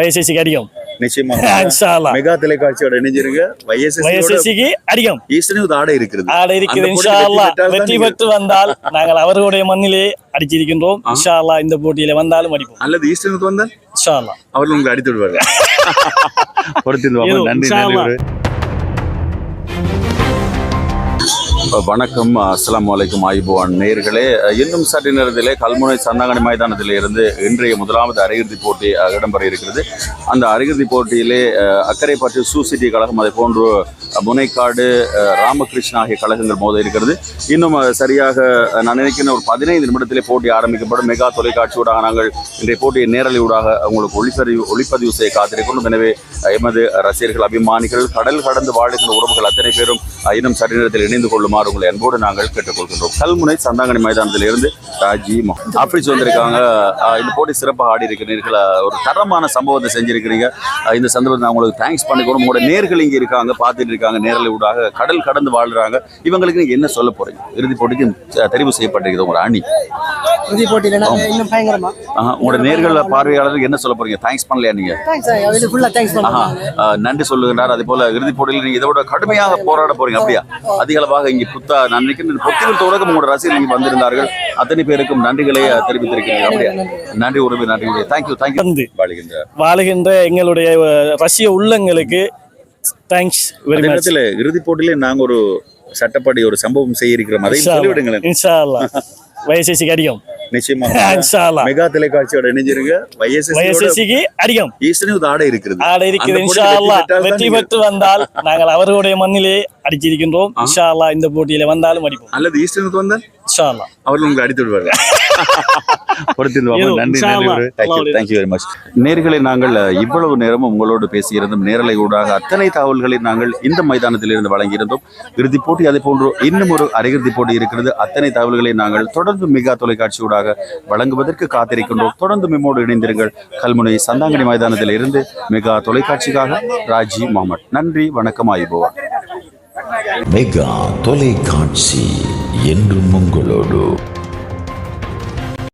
YSSக்கு அடிக்கும் நிச்சயமாக இன்ஷா அல்லாஹ். மெகா தொலைக்காட்சியோட இணைஞ்சிருங்க. YSSக்கு அடிக்கும். ஈஸ்டர்னியூஸ் ஆடை இருக்குது. இருக்குது இன்ஷா அல்லாஹ். வெற்றி பெற்று வந்தால் நாங்கள் அவர்களுடைய மண்ணிலே அடிச்சிருக்கின்றோம். இன்ஷா அல்லாஹ் இந்த போட்டியில வந்தாலும் அடிப்போம். அல்லது ஈஸ்டர்னியூஸ் வந்தால் இன்ஷா அல்லாஹ் அவர்கள் உங்களை அடித்து விடுவாங்க. நன்றி நன்றி. வணக்கம், அஸ்ஸலாமு அலைக்கும் ஆயிபுவான் நேயர்களே. இன்னும் சற்று நேரத்திலே கல்முனை சந்தாங்கனி மைதானத்தில் இருந்து இன்றைய முதலாவது அரையிறுதி போட்டி இடம்பெற இருக்கிறது. அந்த அரையிறுதி போட்டியிலே அக்கரைப்பற்று சூசிட்டி கழகம், அதை போன்று முனைக்காடு ராமகிருஷ்ணா ஆகிய கழகங்கள் மோத இருக்கிறது. இன்னும் சரியாக நான் நினைக்கிறேன் ஒரு 15 நிமிடத்திலே போட்டி ஆரம்பிக்கப்படும். மெகா தொலைக்காட்சியூடாக நாங்கள் இன்றைய போட்டியை நேரலை ஊடாக உங்களுக்கு ஒளிப்பதிவு செய்ய காத்திருக்கிறோம். எனவே எமது ரசிகர்கள், அபிமானிகள், கடல் கடந்து வாழ்கின்ற உறவுகள் அத்தனை பேரும் இன்னும் சற்று நேரத்தில் இணைந்து கொள்ளுமாறு உங்களை அன்போடு நாங்கள் கேட்டுக்கொள்கின்றோம். கல்முனை சந்தாங்கனி மைதானத்தில் இருந்து ராஜி ஆஃபீஸ் வந்திருக்காங்க. இந்த போட்டி சிறப்பாக ஆடி இருக்கிறீர்கள். ஒரு தரமான சம்பவத்தை செஞ்சிருக்கிறீங்க. இந்த சந்தர்ப்பத்தை நான் உங்களுக்கு தேங்க்ஸ் பண்ணிக்கணும். உங்களோட நேர்கள் இங்கே இருக்காங்க, பார்த்துட்டு இருக்காங்க, நேரலை ஊடாக கடல் கடந்து வாழ்றாங்க. இவங்களுக்கு நீங்க என்ன சொல்ல போறீங்க? இறுதி போட்டிக்கு தெரிவு செய்யப்பட்டிருக்கிறது உங்களோட அணி. இறுதி போட்டியில இன்னும் பயங்கரமா உங்களோட நேர்கள் பார்வையாளருக்கு என்ன சொல்ல போறீங்க? தேங்க்ஸ் பண்ணலையா நீங்க? நன்றி சொல்லுகிறார். அதே போல இறுதி போட்டியில் நீங்க இதோட கடுமையாக போராட போறீங்க. அப்படியா? அதிக அளவாக இங்கே நான் நினைக்கிறேன் பொத்திகள் தொடக்கம் உங்களோட ரசிகர்கள் இங்கே வந்திருந்தார்கள். அத்தனை பேருக்கும் நன்றிகளை தெரிவித்திருக்கிறீர்கள். அப்படியா? நன்றி உறவு, நன்றி. தேங்க்யூ. வாழுகின்ற எங்களுடைய ரஷ்ய உள்ளங்களுக்கு தேங்க்ஸ் வெரி மச். இறுதி போட்டியிலே நாங்க ஒரு சட்டப்படி ஒரு சம்பவம் செய்ய இருக்கிறோம். அதை சொல்லிவிடுங்களேன். இன்ஷா அல்லாஹ் YSSக்கு அடிக்கும். நிச்சயமாக இன்ஷா அல்லாஹ். மெகா தொலைக்காட்சியோட இணைஞ்சிருங்க. YSSக்கு அடிக்கும். ஈஸ்டர்னியூஸ் ஆடை இருக்குது. இன்ஷா அல்லாஹ். வெற்றி பெற்று வந்தால் நாங்கள் அவர்களுடைய மண்ணிலே அடிச்சிருக்கின்றோம். இன்ஷா அல்லாஹ் இந்த போட்டியில வந்தாலும் அடிப்போம். அல்லது ஈஸ்டர்னியூஸ் வந்தால் இன்ஷா அல்லாஹ் அவர்கள் உங்களை அடித்து விடுவாங்க. நன்றி தேங்க்யூ வெரி மச். நேர்களை நாங்கள் இவ்வளவு நேரமும் உங்களோடு பேசியிருந்தோம். நேரலை ஊடாக அத்தனை தகவல்களை நாங்கள் இந்த மைதானத்தில் இருந்து வழங்கியிருந்தோம். இறுதிப் போட்டி அதே போன்று இன்னும் ஒரு அரையிறுதி போட்டி இருக்கிறது. அத்தனை தகவல்களை நாங்கள் தொடர்ந்து மெகா தொலைக்காட்சியூடாக வழங்குவதற்கு காத்திருக்கின்றோம். தொடர்ந்து மெம்மோடு இணைந்திருங்கள். கல்முனை சந்தாங்கனி மைதானத்தில் இருந்து மெகா தொலைக்காட்சிக்காக ராஜி முகமது. நன்றி, வணக்கம், ஆயிபோவா. மெகா தொலைக்காட்சி என்றும் உங்களோடு.